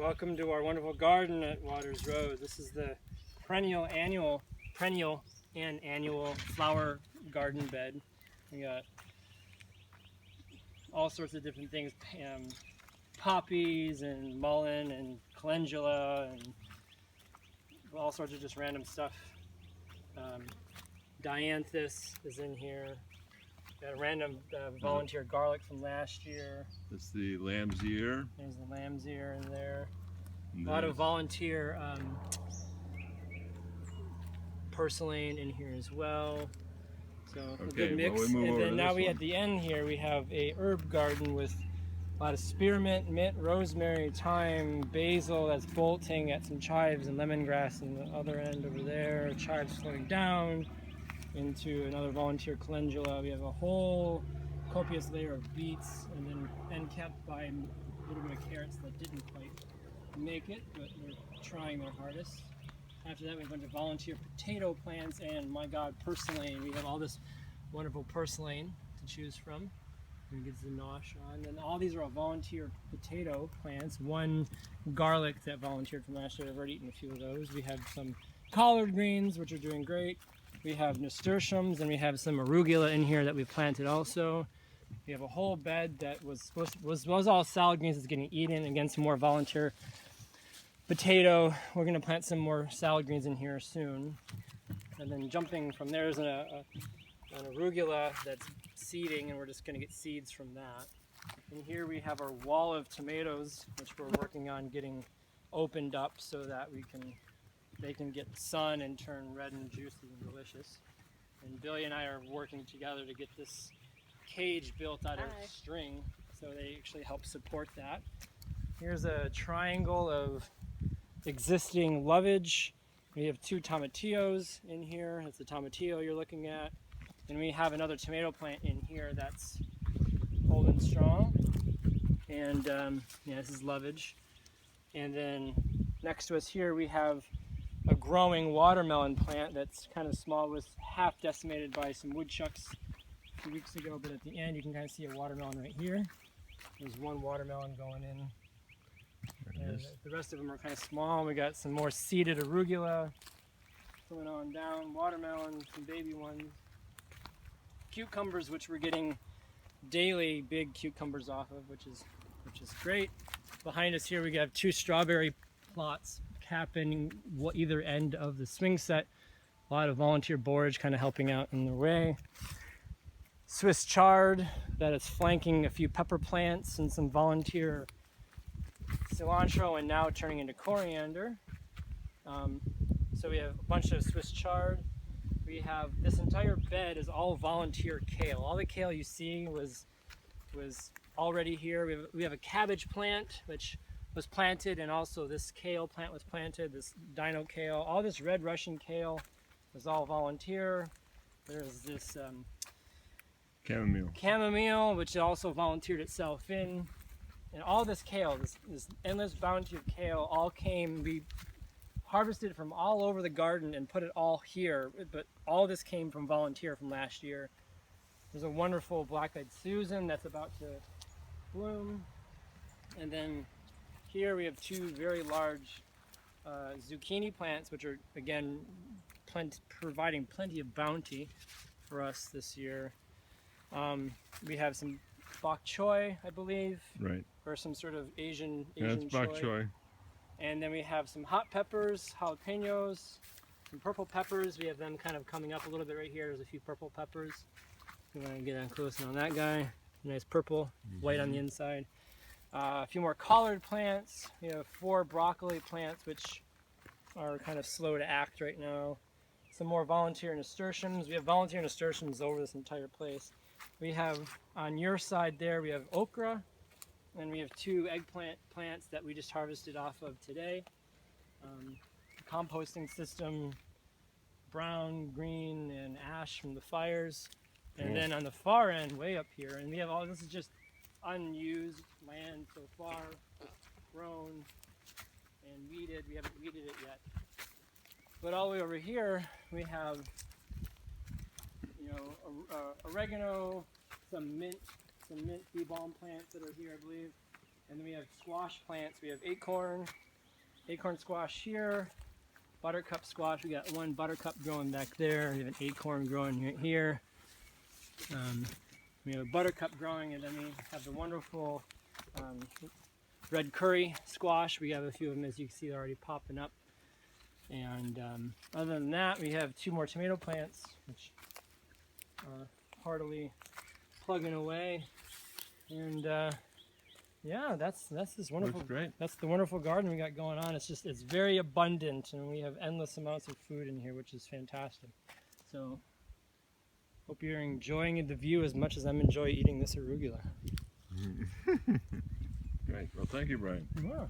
Welcome to our wonderful garden at Waters Road. This is the perennial and annual flower garden bed. We got all sorts of different things, poppies and mullein and calendula and all sorts of just random stuff. Dianthus is in here. Got a random volunteer garlic from last year. That's the lamb's ear. There's the lamb's ear in there. And A lot of volunteer purslane in here as well. So a good mix. And then now at the end here we have a herb garden with a lot of spearmint, mint, rosemary, thyme, basil that's bolting, got some chives and lemongrass in the other end over there. Chives flowing down into another volunteer calendula. We have a whole copious layer of beets, and then end capped by a little bit of carrots that didn't quite make it, but they're trying their hardest. After that we have a bunch of volunteer potato plants and, my god, purslane. We have all this wonderful purslane to choose from. And it gets the nosh on. And all these are all volunteer potato plants. One garlic that volunteered from last year. I've already eaten a few of those. We have some collard greens, which are doing great. We have nasturtiums, and we have some arugula in here that we planted also. We have a whole bed that was all salad greens that's getting eaten, and some more volunteer potato. We're going to plant some more salad greens in here soon. And then jumping from there is an arugula that's seeding, and we're just going to get seeds from that. And here we have our wall of tomatoes, which we're working on getting opened up so that they can get sun and turn red and juicy and delicious. And Billy and I are working together to get this cage built out of string, so they actually help support that. Here's a triangle of existing lovage. We have 2 tomatillos in here. That's the tomatillo you're looking at. And we have another tomato plant in here that's holding strong. And yeah, this is lovage. And then next to us here we have a growing watermelon plant that's kind of small, was half decimated by some woodchucks a few weeks ago, but at the end you can kind of see a watermelon right here. There's one watermelon going in. And the rest of them are kind of small. We got some more seeded arugula going on down, watermelon, some baby ones. Cucumbers, which we're getting daily big cucumbers off of, which is great. Behind us here we have 2 strawberry plots capping either end of the swing set. A lot of volunteer borage kind of helping out in the way. Swiss chard that is flanking a few pepper plants and some volunteer cilantro, and now turning into coriander. So we have a bunch of Swiss chard. We have this entire bed is all volunteer kale. All the kale you see was already here. We have a cabbage plant which was planted, and also this kale plant was planted, this dino kale. All this red Russian kale was all volunteer. There's this chamomile, which also volunteered itself in. And all this kale, this endless bounty of kale, all came. We harvested it from all over the garden and put it all here, but all this came from volunteer from last year. There's a wonderful black-eyed Susan that's about to bloom. And then here we have 2 very large zucchini plants, which are, again, providing plenty of bounty for us this year. We have some bok choy, I believe. Right. Or some sort of Asian That's bok choy. And then we have some hot peppers, jalapenos, some purple peppers. We have them kind of coming up a little bit right here. There's a few purple peppers. I'm going to get on close on that guy. Nice purple, white on the inside. A few more collard plants. We have 4 broccoli plants, which are kind of slow to act right now. Some more volunteer nasturtiums. We have volunteer nasturtiums over this entire place. We have, on your side there, we have okra, and we have 2 eggplant plants that we just harvested off of today. Composting system, brown, green, and ash from the fires. And then on the far end, way up here, and we have all, this is just unused land so far, grown and weeded. We haven't weeded it yet. But all the way over here, we have, oregano, some mint bee balm plants that are here, I believe, And then we have squash plants. We have acorn squash here, buttercup squash. We got one buttercup growing back there. We have an acorn growing here. We have a buttercup growing, and then we have the wonderful red curry squash. We have a few of them, as you can see, they're already popping up. And other than that, we have 2 more tomato plants, which are heartily plugging away. And yeah, that's this wonderful. Looks great. That's the wonderful garden we got going on. It's very abundant, and we have endless amounts of food in here, which is fantastic. So hope you're enjoying the view as much as I'm enjoying eating this arugula. Great. Well, thank you, Brian. Yeah.